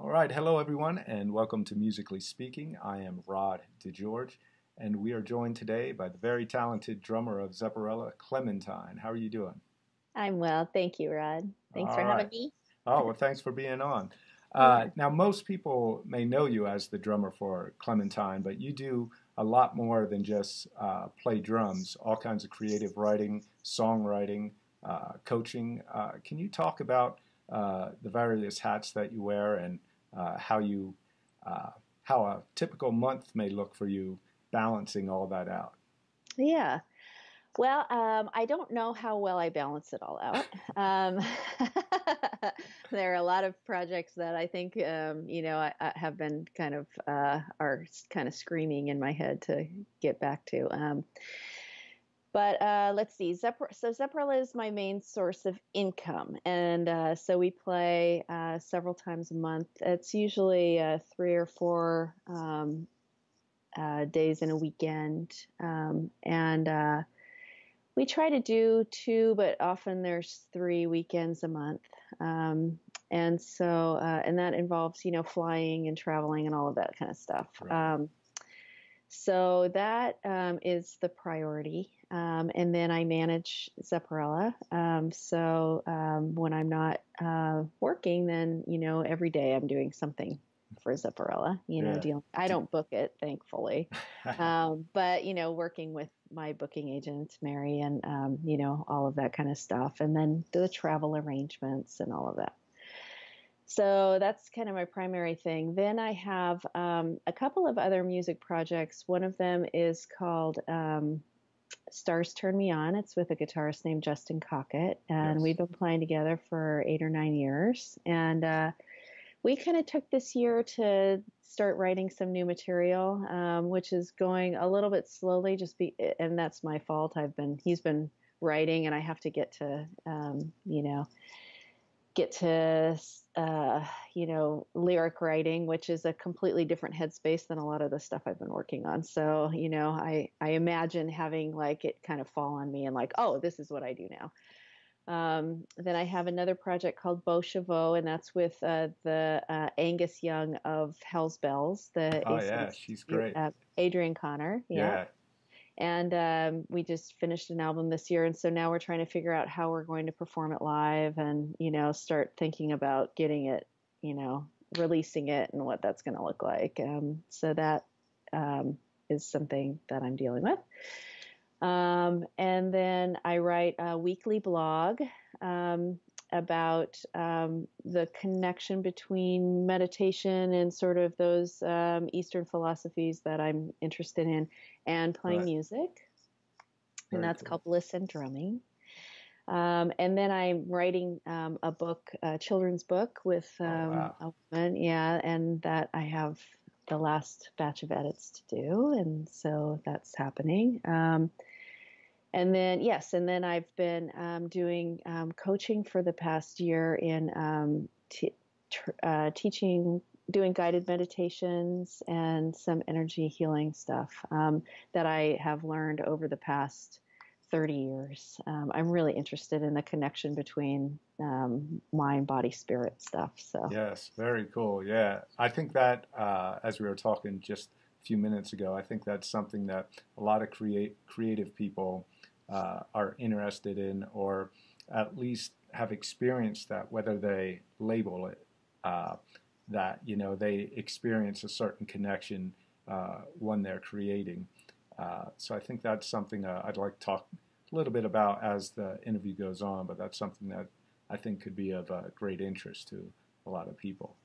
All right, hello everyone, and welcome to Musically Speaking. I am Rod DeGeorge, and we are joined today by the very talented drummer of Zepparella, Clementine. How are you doing? I'm well. Thank you, Rod. Thanks All for having right. me. Oh, well, thanks for being on. Yeah. Now, most people may know you as the drummer for Clementine, but you do a lot more than just play drums, all kinds of creative writing, songwriting, coaching. Can you talk about the various hats that you wear and how uh, how a typical month may look for you balancing all that out? Yeah. Well, I don't know how well I balance it all out. Um, there are a lot of projects that I think, I have been are kind of screaming in my head to get back to. But let's see. Zephyr is my main source of income, and so we play several times a month. It's usually 3 or 4 days in a weekend, and we try to do 2, but often there's 3 weekends a month. And that involves, flying and traveling and all of that kind of stuff. Right. So that is the priority. And then I manage Zepparella. When I'm not working, then, every day I'm doing something for Zepparella, Yeah. I Do- don't book it, thankfully. But, working with my booking agent, Mary, and, all of that kind of stuff. And then the travel arrangements and all of that. So that's kind of my primary thing. Then I have a couple of other music projects. One of them is called Stars Turn Me On. It's with a guitarist named Justin Cockett, and we've yes. been playing together for 8 or 9 years. And we kind of took this year to start writing some new material, which is going a little bit slowly. And that's my fault. He's been writing, and I have to get to lyric writing, which is a completely different headspace than a lot of the stuff I've been working on. So, I imagine having like it kind of fall on me and like, oh, this is what I do now. Then I have another project called Beau Chevaux, and that's with the Angus Young of Hell's Bells, the Oh, yeah, she's AC/DC, great. Adrian Connor. Yeah. Yeah. And we just finished an album this year, and so now we're trying to figure out how we're going to perform it live, and start thinking about getting it, releasing it, and what that's going to look like. So that is something that I'm dealing with. And then I write a weekly blog about the connection between meditation and sort of those Eastern philosophies that I'm interested in, and playing Right. music. And Very that's cool. called Bliss and Drumming. And then I'm writing a book, a children's book with Oh, wow. a woman. Yeah, and that I have the last batch of edits to do. And so that's happening. And then I've been doing coaching for the past year in teaching, doing guided meditations and some energy healing stuff that I have learned over the past 30 years. I'm really interested in the connection between mind, body, spirit stuff. So, Yes, very cool. Yeah, I think that as we were talking just a few minutes ago, I think that's something that a lot of creative people are interested in, or at least have experienced that, whether they label it that, they experience a certain connection when they're creating. So I think that's something I'd like to talk a little bit about as the interview goes on, but that's something that I think could be of great interest to a lot of people.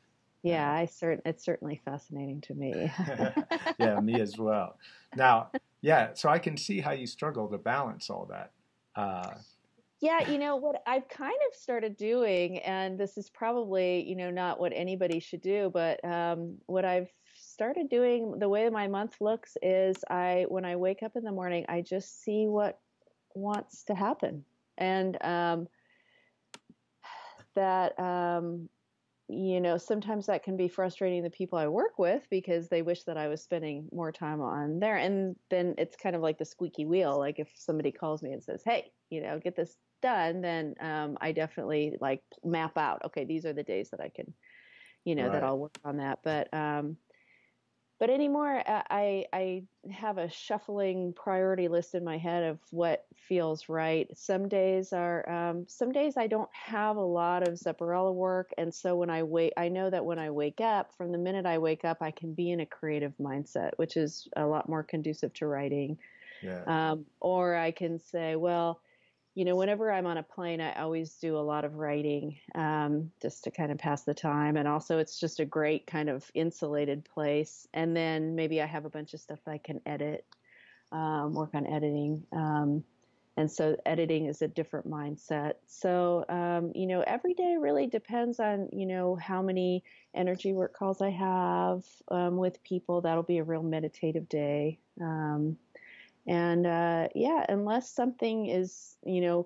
yeah, And it's certainly fascinating to me. yeah, me as well. Now, yeah, so I can see how you struggle to balance all that. Uh, Yeah, what I've kind of started doing, and this is probably, not what anybody should do, but what I've started doing, the way my month looks is when I wake up in the morning, I just see what wants to happen. And that, sometimes that can be frustrating the people I work with because they wish that I was spending more time on there. And then it's kind of like the squeaky wheel. Like if somebody calls me and says, hey, get this done, then I definitely like map out, okay, these are the days that I can, that Right. I'll work on that. But anymore, I have a shuffling priority list in my head of what feels right. Some days I don't have a lot of Zepparella work, and so I know that when I wake up, from the minute I wake up, I can be in a creative mindset, which is a lot more conducive to writing. Yeah. Or I can say, well, whenever I'm on a plane, I always do a lot of writing, just to kind of pass the time. And also, it's just a great kind of insulated place. And then maybe I have a bunch of stuff I can edit, work on editing. And so editing is a different mindset. So, every day really depends on, how many energy work calls I have with people. That'll be a real meditative day. And yeah, unless something is,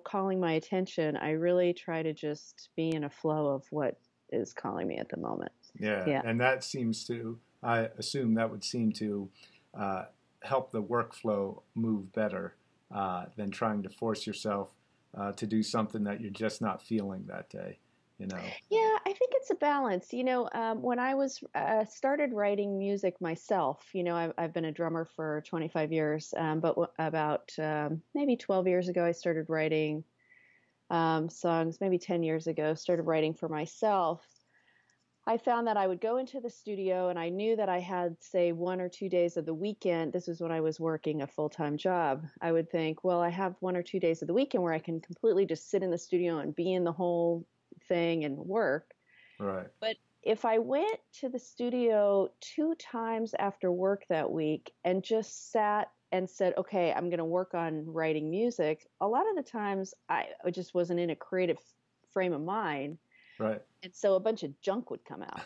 calling my attention, I really try to just be in a flow of what is calling me at the moment. Yeah. Yeah. And that seems to, I assume that would seem to uh, help the workflow move better than trying to force yourself to do something that you're just not feeling that day, you know? Yeah, I think it's a balance. When I was started writing music myself, I've been a drummer for 25 years, but about maybe 12 years ago, I started writing songs. Maybe 10 years ago, started writing for myself. I found that I would go into the studio and I knew that I had, say, 1 or 2 days of the weekend. This was when I was working a full-time job. I would think, well, I have 1 or 2 days of the weekend where I can completely just sit in the studio and be in the whole thing and work. Right. But if I went to the studio 2 times after work that week and just sat and said, okay, I'm going to work on writing music, a lot of the times I just wasn't in a creative frame of mind. Right. And so a bunch of junk would come out,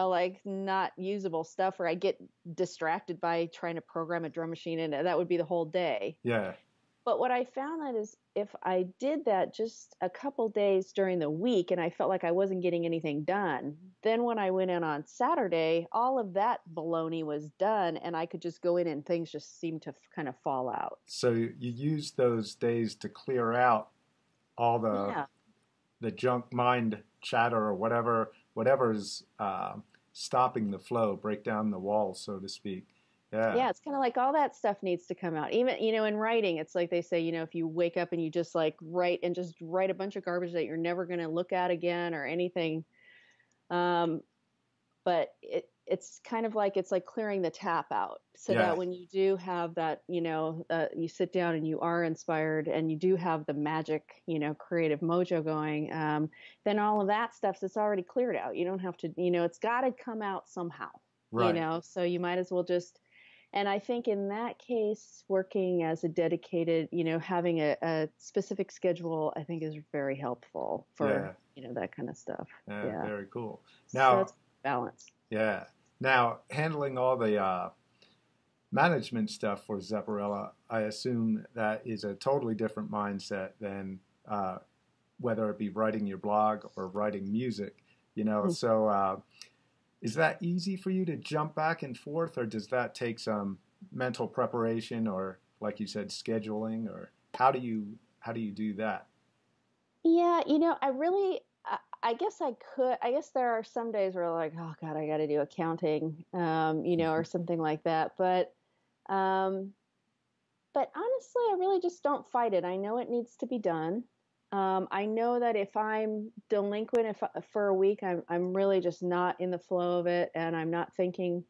like not usable stuff, or I get distracted by trying to program a drum machine, and that would be the whole day. Yeah. But what I found that is if I did that just a couple days during the week and I felt like I wasn't getting anything done, then when I went in on Saturday, all of that baloney was done and I could just go in and things just seemed to kind of fall out. So you use those days to clear out all Yeah. the junk mind chatter or whatever's stopping the flow, break down the walls, so to speak. Yeah. Yeah, it's kind of like all that stuff needs to come out. Even, in writing, it's like they say, if you wake up and you just like write and just write a bunch of garbage that you're never going to look at again or anything. But it's kind of like it's like clearing the tap out so that Yeah. when you do have that, you sit down and you are inspired and you do have the magic, creative mojo going, then all of that stuff that's already cleared out. You don't have to, it's got to come out somehow, Right. so you might as well just. And I think in that case, working as a dedicated, having a specific schedule, I think is very helpful for, Yeah. that kind of stuff. Yeah. Yeah. Very cool. So Now, it's balance. yeah. Now, handling all the management stuff for Zepparella, I assume that is a totally different mindset than whether it be writing your blog or writing music. So is that easy for you to jump back and forth, or does that take some mental preparation, or like you said, scheduling, or how do you do that? Yeah, I guess I could. I guess there are some days where like, oh God, I got to do accounting, or something like that. Um, but honestly, I really just don't fight it. I know it needs to be done. I know that if I'm delinquent for a week, I'm really just not in the flow of it, and I'm not thinking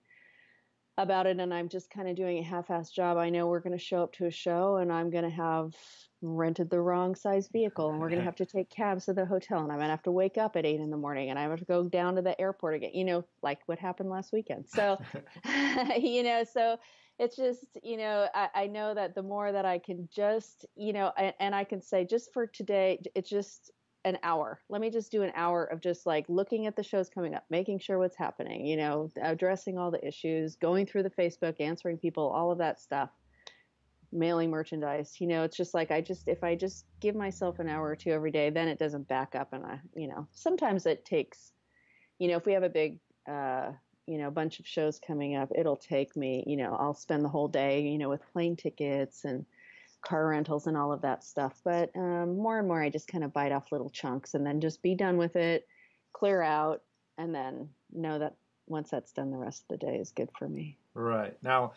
about it, and I'm just kind of doing a half-assed job. I know we're going to show up to a show and I'm going to have rented the wrong size vehicle and we're going to have to take cabs to the hotel and I'm going to have to wake up at 8 in the morning and I have to go down to the airport again, like what happened last weekend. So, so it's just, I know that the more that I can just, and I can say just for today, it's just an hour. Let me just do an hour of just like looking at the shows coming up, making sure what's happening, addressing all the issues, going through the Facebook, answering people, all of that stuff, mailing merchandise. It's just like if I just give myself an hour or two every day, then it doesn't back up. And sometimes it takes, if we have a big, bunch of shows coming up, it'll take me, I'll spend the whole day, with plane tickets and car rentals and all of that stuff. But more and more, I just kind of bite off little chunks and then just be done with it, clear out, and then know that once that's done, the rest of the day is good for me. Right. Now,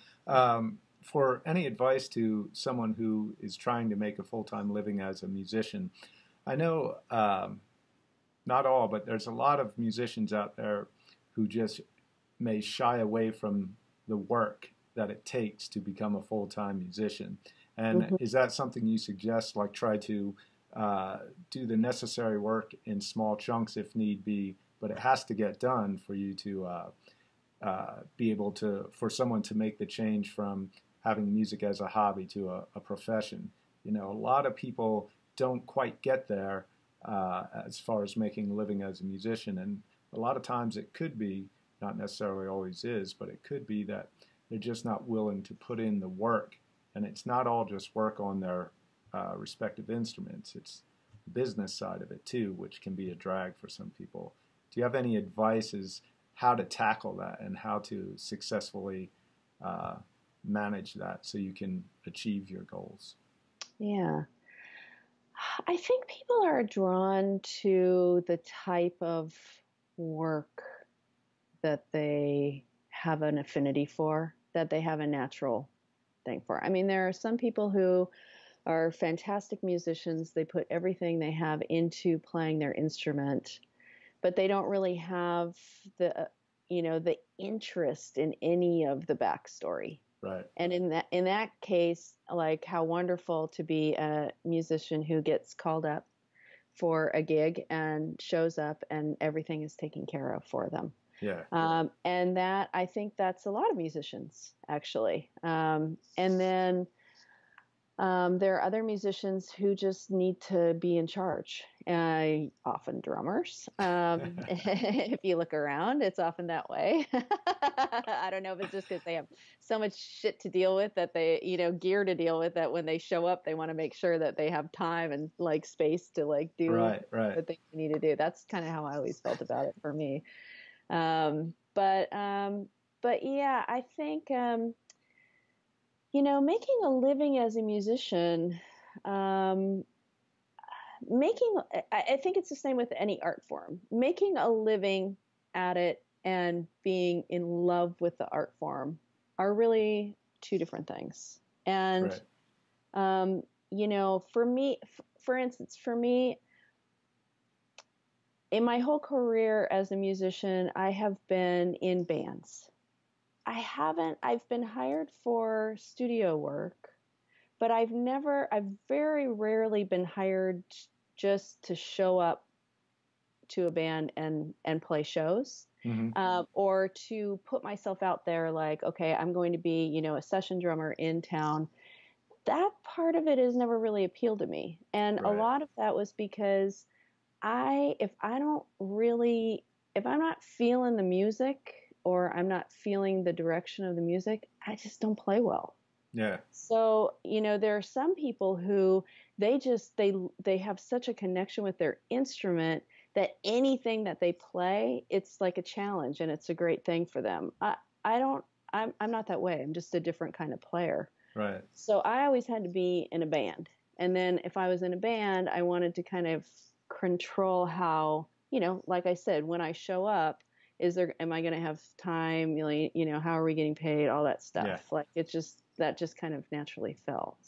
for any advice to someone who is trying to make a full-time living as a musician, I know not all, but there's a lot of musicians out there who just may shy away from the work that it takes to become a full-time musician. And Mm-hmm. is that something you suggest, like try to do the necessary work in small chunks if need be, but it has to get done for you to be able to, for someone to make the change from having music as a hobby to a profession? You know, a lot of people don't quite get there as far as making a living as a musician. And a lot of times it could be, not necessarily always is, but it could be that they're just not willing to put in the work. And it's not all just work on their respective instruments. It's the business side of it too, which can be a drag for some people. Do you have any advice as how to tackle that and how to successfully manage that so you can achieve your goals? Yeah. I think people are drawn to the type of work that they have an affinity for, that they have a natural thing for. I mean, there are some people who are fantastic musicians. They put everything they have into playing their instrument, but they don't really have the interest in any of the backstory. Right. And in that case, like, how wonderful to be a musician who gets called up for a gig and shows up and everything is taken care of for them. Yeah. And that, I think that's a lot of musicians, actually. And then there are other musicians who just need to be in charge. Often drummers. If you look around, it's often that way. I don't know if it's just because they have so much shit to deal with that gear to deal with, that when they show up, they want to make sure that they have time and like space to like do Right. the things they need to do. That's kind of how I always felt about it for me. But yeah, I think making a living as a musician, um, I think it's the same with any art form. Making a living at it and being in love with the art form are really two different things. And, Right. for me, for instance, in my whole career as a musician, I have been in bands. I've been hired for studio work, but I've very rarely been hired just to show up to a band and play shows, Mm-hmm. or to put myself out there like, okay, I'm going to be, a session drummer in town. That part of it has never really appealed to me. And a Right. lot of that was because if I'm not feeling the music, or I'm not feeling the direction of the music, I just don't play well. Yeah. So, there are some people who they have such a connection with their instrument that anything that they play, it's like a challenge and it's a great thing for them. I don't, I'm not that way. I'm just a different kind of player. Right. So I always had to be in a band. And then if I was in a band, I wanted to kind of control how, like I said, when I show up, am I going to have time? How are we getting paid? All that Yeah. stuff. Like that just kind of naturally fell.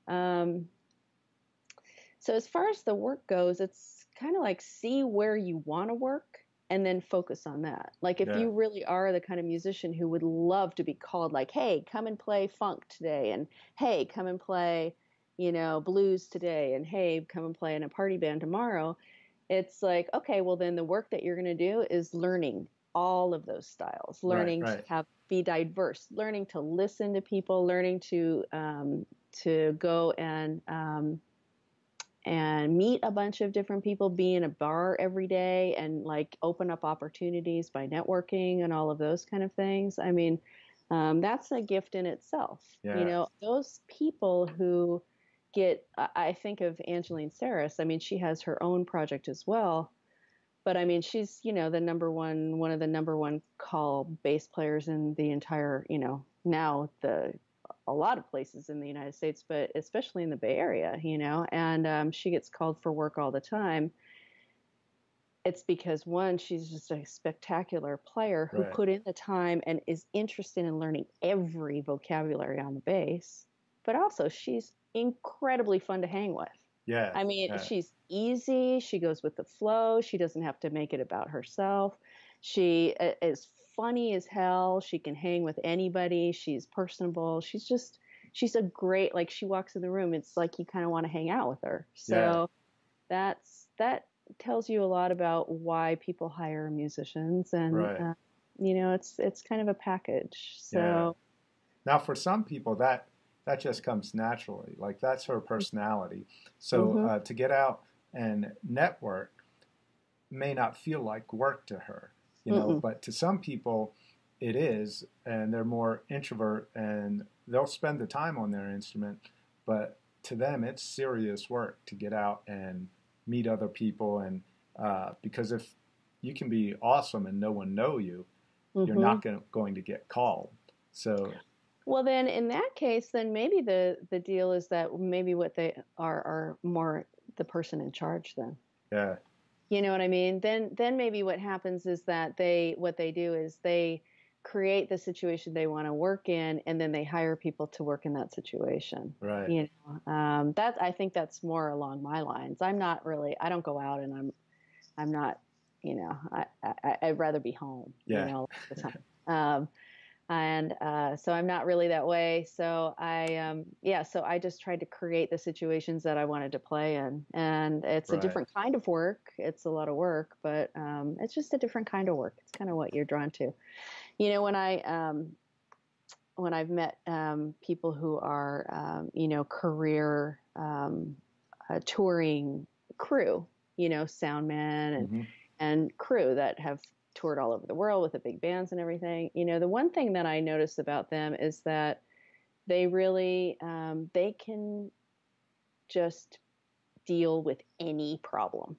Um, so as far as the work goes, it's kind of like, see where you want to work and then focus on that. Like, if Yeah. you really are the kind of musician who would love to be called like, hey, come and play funk today, and hey, come and play, blues today, and hey, come and play in a party band tomorrow. It's like, okay, well then the work that you're going to do is learning all of those styles, Right. learning Right. to be diverse, learning to listen to people, learning to go and meet a bunch of different people, be in a bar every day, and like open up opportunities by networking and all of those kind of things. I mean, that's a gift in itself. Yeah. Those people who I think of Angeline Saris. I mean, she has her own project as well, but I mean, she's, one of the number one call bass players in the entire, now a lot of places in the United States, but especially in the Bay Area, and she gets called for work all the time. it's because one, she's just a spectacular player who Right. put in the time and is interested in learning every vocabulary on the bass, but also she's incredibly fun to hang with. Yeah. I mean, Yeah. she's easy. She goes with the flow. She doesn't have to make it about herself. She is funny as hell. She can hang with anybody. She's personable. She's a great, like, she walks in the room, it's like you kind of want to hang out with her. Yeah. So that tells you a lot about why people hire musicians, and Right. it's kind of a package. Yeah. So Now, for some people, that just comes naturally. Like that's her personality. So hmm to get out and network may not feel like work to her, mm-mm. but to some people it is, and they're more introvert and they'll spend the time on their instrument, but to them it's serious work to get out and meet other people. And because if you can be awesome and no one know you, you're hmm not going to get called. So Well, then in that case, then maybe the deal is that maybe what they are more the person in charge then. yeah, You know what I mean? Then maybe what happens is that what they do is they create the situation they want to work in, and then they hire people to work in that situation. right. That I think that's more along my lines. I'm not really. I don't go out, and I'm not. I'd rather be home. Yeah, All the time. And so I'm not really that way. So so I just tried to create the situations that I wanted to play in, and it's a right. different kind of work. It's a lot of work, but it's just a different kind of work. It's kind of what you're drawn to. When I've met people who are career touring crew, sound men Hmm. and crew that have toured all over the world with the big bands and everything. The one thing that I notice about them is that they really they can just deal with any problem.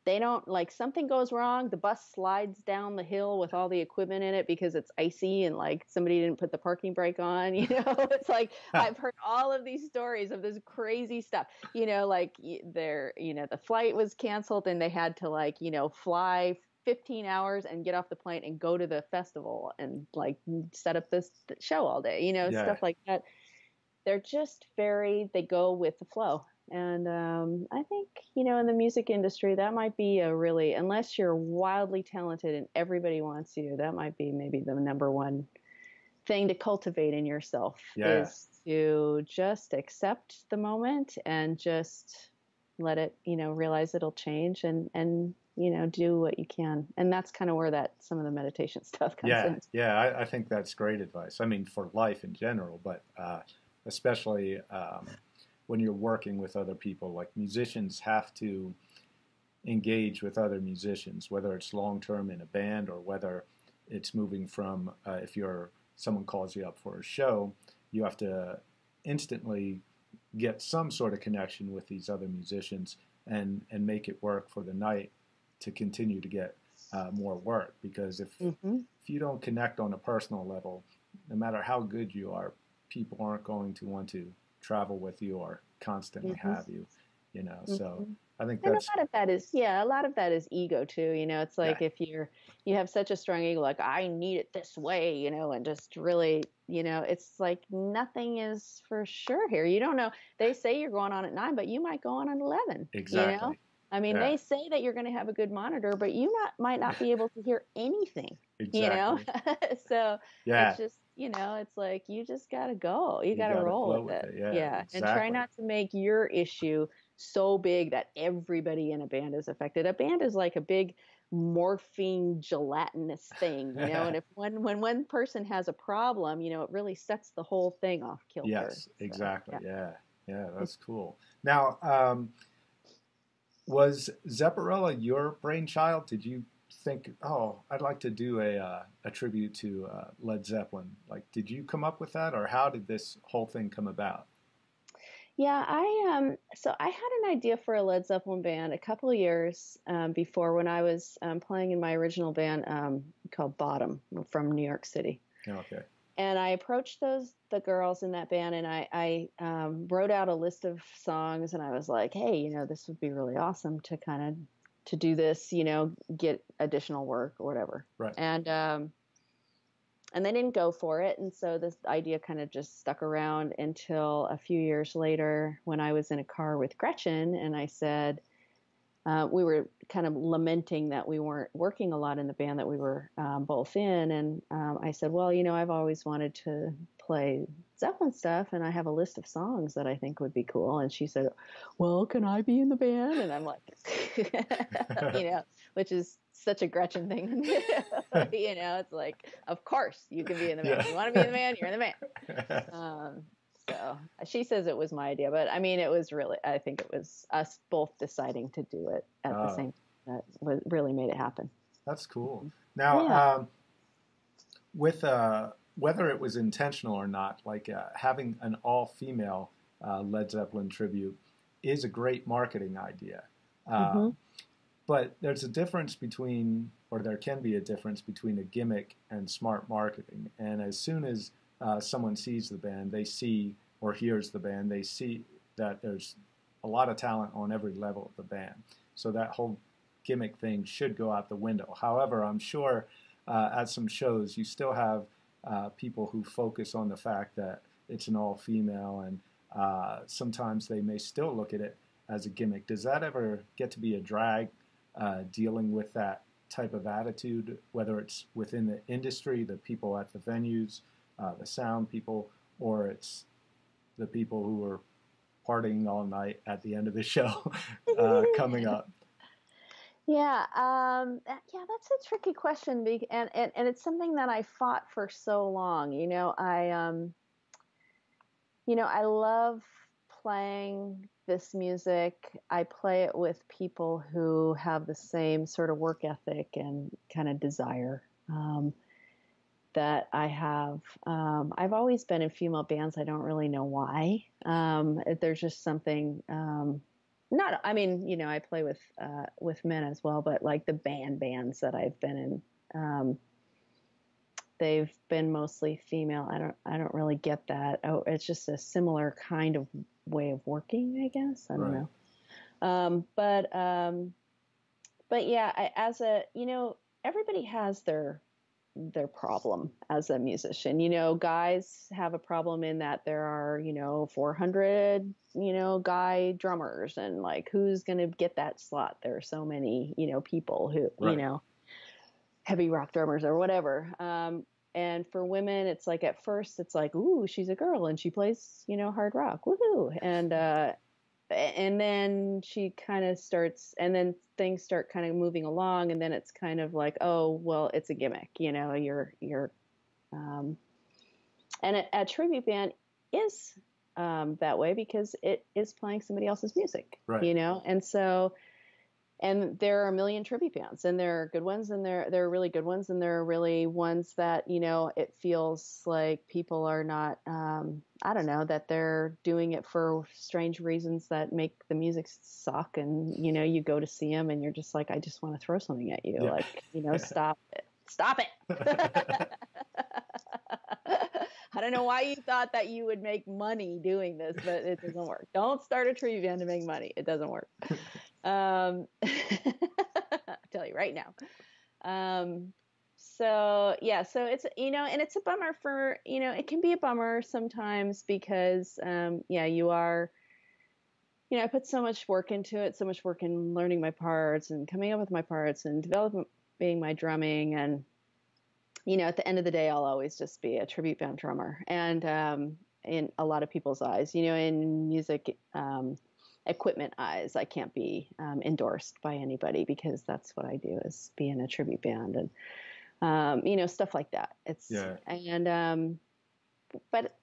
They don't, like, something goes wrong, the bus slides down the hill with all the equipment in it because it's icy and like somebody didn't put the parking brake on. It's like I've heard all of these stories of this crazy stuff. Like the flight was canceled and they had to, like, fly 15 hours and get off the plane and go to the festival and like set up this show all day, Yeah, stuff like that. They're just they go with the flow. And I think, in the music industry, that might be unless you're wildly talented and everybody wants you, that might be maybe the number one thing to cultivate in yourself, yeah, is to just accept the moment and just let it, realize it'll change, and do what you can. And that's kind of where some of the meditation stuff comes yeah, in. yeah. I think that's great advice. I mean, for life in general, but especially when you're working with other people, like musicians have to engage with other musicians, whether it's long term in a band or whether it's moving from if someone calls you up for a show, you have to instantly get some sort of connection with these other musicians and make it work for the night to continue to get more work. Because Mm-hmm. if you don't connect on a personal level, no matter how good you are, people aren't going to want to travel with you or constantly Mm-hmm. have you. So Mm-hmm. I think And that's a lot of that is ego too. It's yeah, like if you have such a strong ego, like I need it this way, and just really, it's like nothing is for sure here. You don't know. They say you're going on at 9, but you might go on at 11. exactly. I mean, Yeah, they say that you're going to have a good monitor, but might not be able to hear anything. you know. exactly. So Yeah, it's just, it's like you just got to go. You you got to got to roll flow with with it. it. Yeah, Yeah, and try exactly. not to make your issue so big that everybody in a band is affected. A band is like a big morphine gelatinous thing, and if when one person has a problem, it really sets the whole thing off kilter. Yes, So, exactly. yeah. Yeah, yeah, that's cool. Now, was Zepparella your brainchild? Did you think, oh, I'd like to do a tribute to Led Zeppelin? Like, did you come up with that, or how did this whole thing come about? Yeah, I had an idea for a Led Zeppelin band a couple of years before, when I was playing in my original band called Bottom from New York City. Okay. And I approached the girls in that band, and I wrote out a list of songs, and I was like, hey, this would be really awesome to kind of to do this, get additional work or whatever. Right. And they didn't go for it. And so this idea kind of just stuck around until a few years later when I was in a car with Gretchen and I said, we were kind of lamenting that we weren't working a lot in the band that we were both in. And I said, well, I've always wanted to play Zeppelin stuff and I have a list of songs that I think would be cool. And she said, well, can I be in the band? And I'm like, which is such a Gretchen thing. It's like, of course you can be in the band. Yeah. You want to be in the band, you're in the band. So she says it was my idea, but I mean, I think it was us both deciding to do it at the same time that really made it happen. That's cool. Now, with whether it was intentional or not, like having an all-female Led Zeppelin tribute is a great marketing idea. But there's a difference between, or there can be a difference between a gimmick and smart marketing. And as soon as someone sees the band, they see, or hears the band, they see that there's a lot of talent on every level of the band. So that whole gimmick thing should go out the window. However, I'm sure at some shows you still have people who focus on the fact that it's an all-female, and sometimes they may still look at it as a gimmick. Does that ever get to be a drag, dealing with that type of attitude, whether it's within the industry, the people at the venues, the sound people, or it's the people who are partying all night at the end of the show coming up? Yeah, that's a tricky question, and it's something that I fought for so long. I love playing this music. I play it with people who have the same sort of work ethic and kind of desire that I have. I've always been in female bands. I don't really know why. There's just something. I play with men as well, but like the bands that I've been in, they've been mostly female. I don't really get that. Oh, it's just a similar kind of way of working, I guess. I don't know. But yeah, everybody has their problem as a musician. Guys have a problem in that there are, 400, guy drummers, and like, who's going to get that slot? There are so many, people who, heavy rock drummers or whatever. And for women, it's like, at first it's like, ooh, she's a girl and she plays, hard rock. Woohoo. And then she kind of starts, and then things start kind of moving along, and then it's kind of like, oh, well, it's a gimmick, and a tribute band is that way because it is playing somebody else's music, and so, and there are a million tribute bands, and there are good ones, and there are really good ones, and there are really ones that, it feels like people are not, I don't know, that they're doing it for strange reasons that make the music suck. And, you go to see them and you're just like, I just want to throw something at you. Yeah. Like, stop it. I don't know why you thought that you would make money doing this, but it doesn't work. Don't start a tribute band to make money. It doesn't work. I'll tell you right now. So it's, and it's a bummer for, it can be a bummer sometimes because, you are, I put so much work into it, so much work in learning my parts and coming up with my parts and developing my drumming. And, at the end of the day, I'll always just be a tribute band drummer. And, in a lot of people's eyes, in music, equipment eyes, I can't be endorsed by anybody because that's what I do, is be in a tribute band and stuff like that. And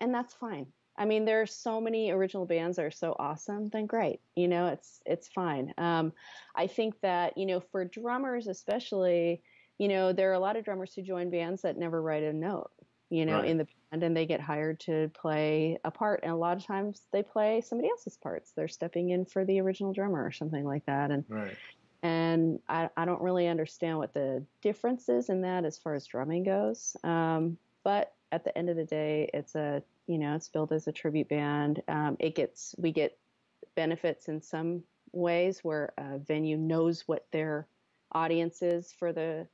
that's fine. I mean, there are so many original bands that are so awesome, then great. It's fine. I think that, for drummers especially, there are a lot of drummers who join bands that never write a note, in the band, and they get hired to play a part. And a lot of times they play somebody else's parts. They're stepping in for the original drummer or something like that. And I don't really understand what the difference is in that as far as drumming goes. But at the end of the day, it's it's billed as a tribute band. We get benefits in some ways where a venue knows what their audience is for the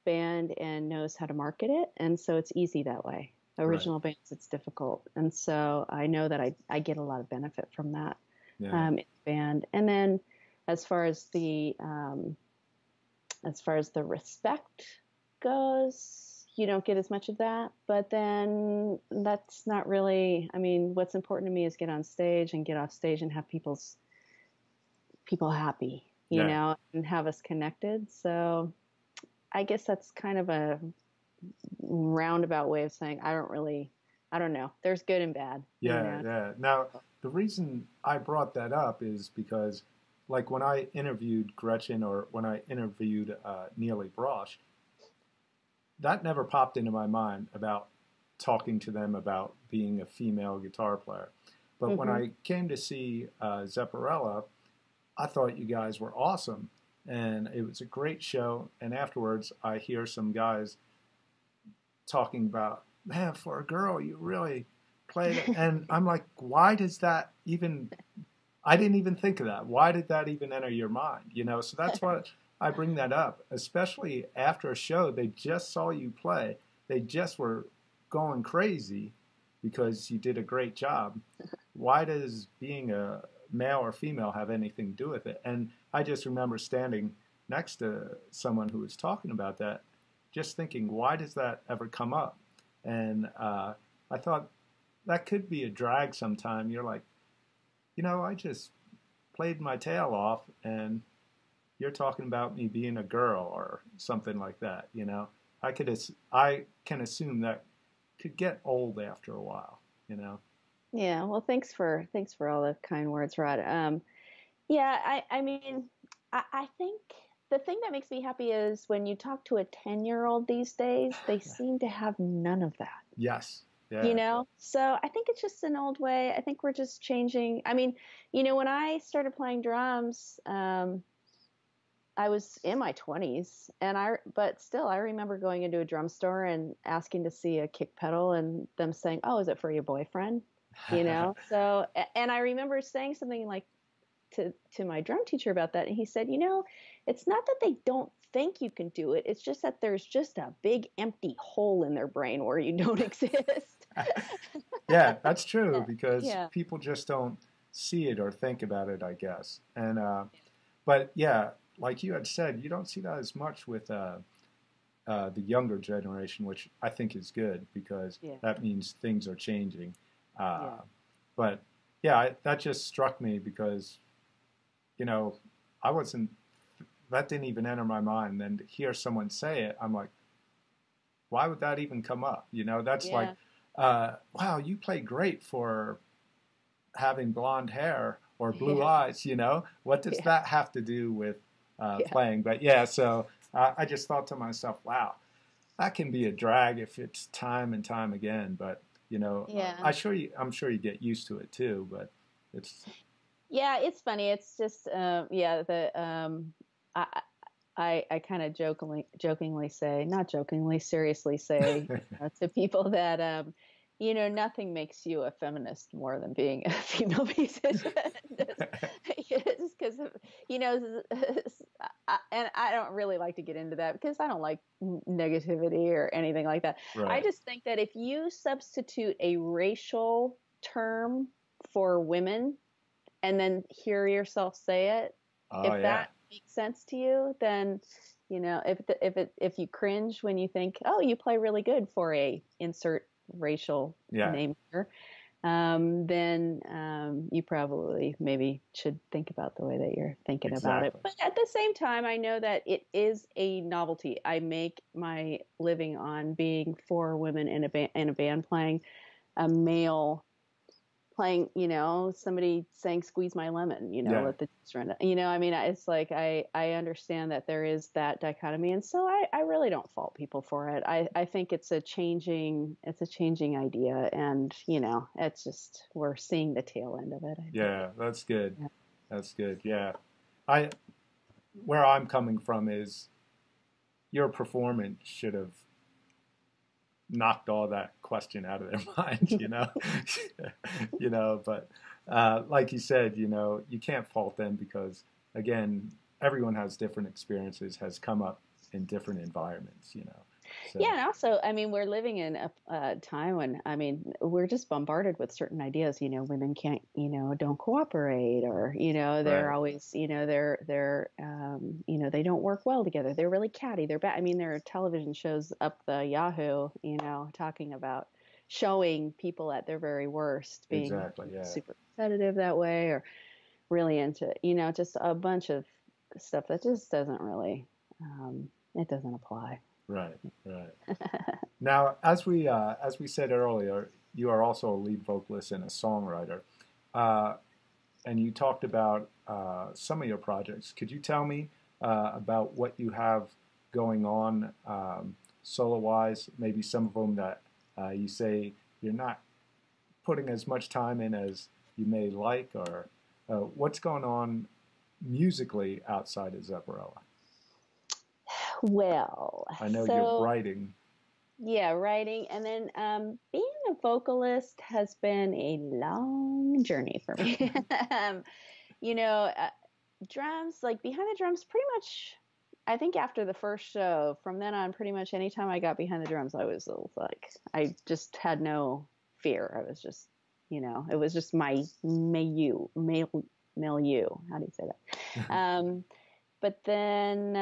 band and knows how to market it. And so it's easy that way. Right. Original bands, it's difficult. And so I know that I get a lot of benefit from that Yeah. in the band. And then as far as the respect goes, you don't get as much of that. But then that's not really, I mean, what's important to me is get on stage and get off stage and have people happy, you Yeah. know, and have us connected. So I guess that's kind of a roundabout way of saying I don't know. There's good and bad. Yeah, You know? yeah. Now, the reason I brought that up is because, like, when I interviewed Gretchen or when I interviewed Nili Brosh, that never popped into my mind about talking to them about being a female guitar player. But when I came to see Zepparella, I thought you guys were awesome. And it was a great show. And afterwards, I hear some guys talking about, man, for a girl, you really played it. And I'm like, why does that even, I didn't even think of that. Why did that even enter your mind? You know, so that's why I bring that up, especially after a show. They just saw you play. They just were going crazy because you did a great job. Why does being a male or female have anything to do with it? And I just remember standing next to someone who was talking about that, just thinking, why does that ever come up? And I thought that could be a drag sometime. You're like, you know, I just played my tail off and you're talking about me being a girl or something like that, you know. I can assume that could get old after a while, you know. Yeah. Well, thanks for all the kind words, Rod. Yeah. I mean, I think the thing that makes me happy is when you talk to a 10-year-old these days, they seem to have none of that. Yes. Yeah. You know, so I think it's just an old way. I think we're just changing. I mean, you know, when I started playing drums, I was in my 20s, but still, I remember going into a drum store and asking to see a kick pedal, and them saying, "Oh, is it for your boyfriend?" You know. So, and I remember saying something like to my drum teacher about that, and he said, "You know, it's not that they don't think you can do it; it's just that there's just a big empty hole in their brain where you don't exist." Yeah, that's true because Yeah. people just don't see it or think about it, I guess. And but yeah, like you had said, you don't see that as much with the younger generation, which I think is good because Yeah. that means things are changing. Yeah. But yeah, that just struck me because, you know, I wasn't, that didn't even enter my mind. And to hear someone say it, I'm like, why would that even come up? You know, that's Yeah. like, wow, you play great for having blonde hair or blue eyes, you know? What does that have to do with playing? But yeah, so I just thought to myself, wow, that can be a drag if it's time and time again. But, you know, I'm sure you get used to it too, but it's... Yeah, it's funny. It's just, I kind of jokingly say, not jokingly, seriously say to people that, you know, nothing makes you a feminist more than being a female musician. Just because, you know, and I don't really like to get into that because I don't like negativity or anything like that. Right. I just think that if you substitute a racial term for women and then hear yourself say it, that makes sense to you, then, you know, if you cringe when you think, oh, you play really good for a insert racial name here, then you probably maybe should think about the way that you're thinking about it. But at the same time, I know that it is a novelty. I make my living on being four women in a band playing a male playing, you know, somebody saying "Squeeze my lemon," you know, let the juice run. You know, I mean, it's like I understand that there is that dichotomy, and so I really don't fault people for it. I think it's a changing idea, and you know, it's just we're seeing the tail end of it. I think. That's good. Yeah. That's good. Yeah, where I'm coming from is your performance should have knocked all that question out of their mind, you know, you know, but like you said, you can't fault them because, again, everyone has different experiences, has come up in different environments. So, Yeah, and also, I mean, we're living in a time when, I mean, we're just bombarded with certain ideas. Women can't, don't cooperate, or they're right, always, they don't work well together. They're really catty. They're bad. I mean, there are television shows up the Yahoo, talking about showing people at their very worst, being exactly, yeah, super competitive that way, or really into, just a bunch of stuff that just doesn't really, it doesn't apply. right, right. Now, as we said earlier, you are also a lead vocalist and a songwriter, uh, and you talked about some of your projects. Could you tell me about what you have going on solo-wise? Maybe some of them that you say you're not putting as much time in as you may like, or what's going on musically outside of Zepparella? Well, I know you're so writing. yeah, writing, and then being a vocalist has been a long journey for me. um, you know, uh, Drums, like behind the drums, pretty much. I think after the first show, from then on, pretty much anytime I got behind the drums, I was like, I just had no fear. I was just, it was just my milieu. How do you say that? But then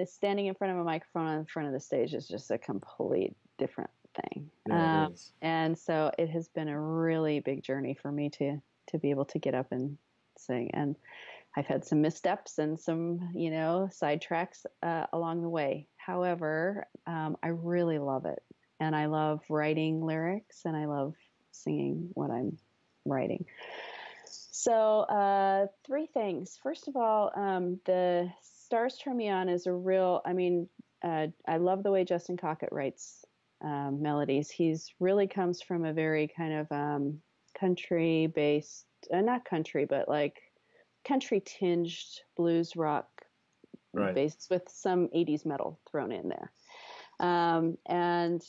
standing in front of a microphone in front of the stage is just a complete different thing. Yeah, it is. And so it has been a really big journey for me to be able to get up and sing. And I've had some missteps and some, sidetracks along the way. However, I really love it. And I love writing lyrics, and I love singing what I'm writing. So, three things. First of all, the Stars Turn Me On is a real, I love the way Justin Cockett writes melodies. He's really comes from a very kind of country based, not country, but like country tinged blues rock Right. bass with some 80s metal thrown in there. And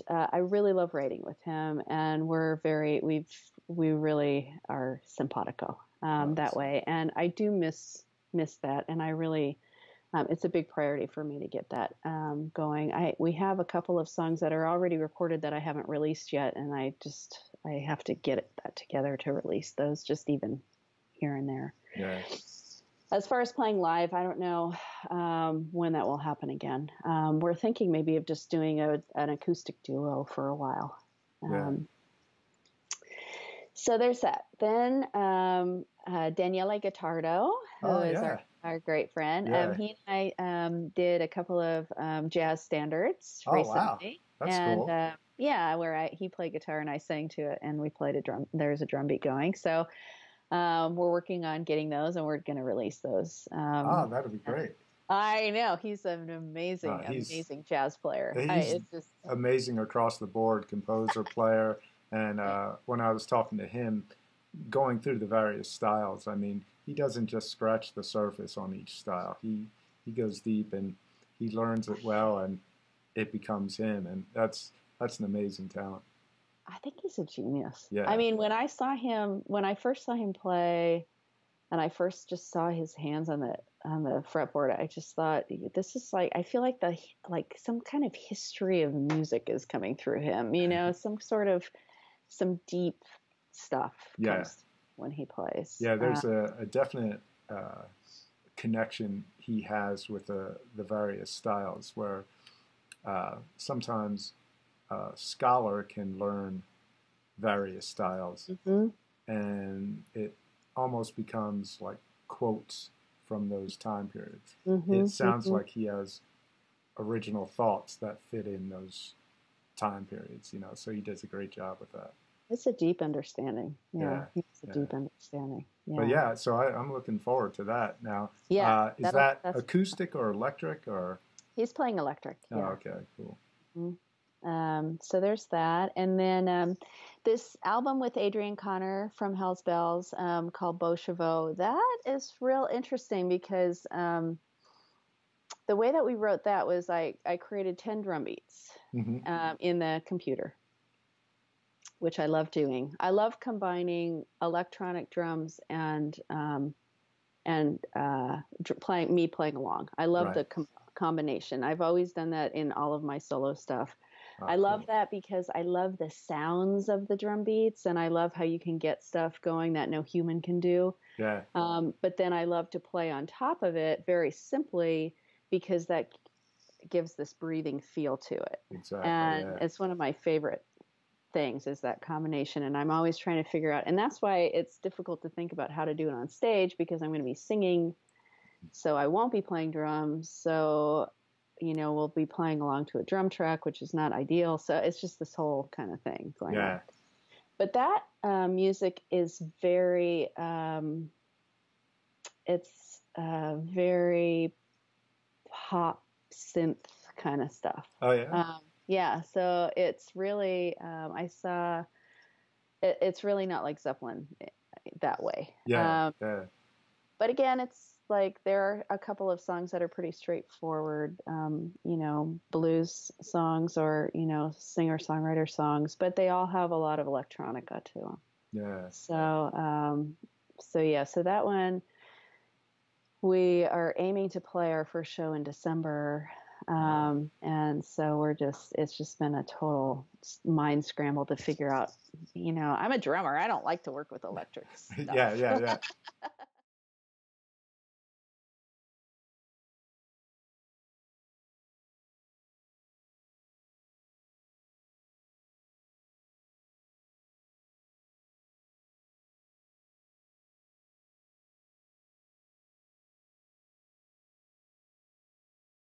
I really love writing with him, and we really are simpatico that Awesome. way. And I do miss that, and I really, it's a big priority for me to get that going. We have a couple of songs that are already recorded that I haven't released yet, and I have to get that together to release those, just even here and there. Yeah. As far as playing live, I don't know when that will happen again. We're thinking maybe of just doing an acoustic duo for a while. Yeah. So there's that. Then Danielle Gottardo, who Oh, is yeah. our great friend, Yeah. he and I did a couple of jazz standards Oh, wow. recently. That's And cool. yeah, where he played guitar and I sang to it, and we played a drum. There's a drum beat going. So we're working on getting those, and we're going to release those. Oh, that'd be great. I know he's an He's amazing jazz player. he's It's just amazing across the board, composer, player, and when I was talking to him, going through the various styles, I mean, he doesn't just scratch the surface on each style. He goes deep and he learns it well, and it becomes him, and that's an amazing talent. I think he's a genius. I Yeah. mean, when I first saw him play, and I first just saw his hands on the fretboard, I just thought, this is like, I feel like some kind of history of music is coming through him. Some deep stuff Yeah. comes when he plays. Yeah, there's a definite connection he has with the various styles where sometimes a scholar can learn various styles Mm-hmm, and it almost becomes like quotes from those time periods. mm-hmm, It sounds mm-hmm. like he has original thoughts that fit in those time periods, so he does a great job with that. It's a deep understanding. Yeah, Yeah, it's a yeah. deep understanding. But Yeah, yeah, so I'm looking forward to that. Now, yeah. is that That's acoustic or electric or? He's playing electric. Oh, Yeah. okay, cool. Mhm. So there's that, and then this album with Adrian Connor from Hell's Bells called Beau Chevaux. That is real interesting because the way that we wrote that was I created 10 drum beats Hmm. in the computer. which I love doing. I love combining electronic drums and playing along. I love Right. the combination. I've always done that in all of my solo stuff. Oh, I love cool. that because I love the sounds of the drum beats, and I love how you can get stuff going that no human can do. Yeah. But then I love to play on top of it very simply because that gives this breathing feel to it. Exactly. And Yeah. it's one of my favorite things is that combination. And I'm always trying to figure out, and that's why it's difficult to think about how to do it on stage because I'm going to be singing. So I won't be playing drums. So, we'll be playing along to a drum track, which is not ideal. So it's just this whole kind of thing going on. Yeah. But that music is very, it's very pop synth kind of stuff. Oh, yeah. Yeah, so it's really it's really not like Zeppelin that way. Yeah. Yeah. But again, it's like there are a couple of songs that are pretty straightforward, blues songs or singer-songwriter songs, but they all have a lot of electronica to them. Yeah. So that one we are aiming to play our first show in December. And so it's just been a total mind scramble to figure out, I'm a drummer. I don't like to work with electric stuff. Yeah. Yeah. Yeah.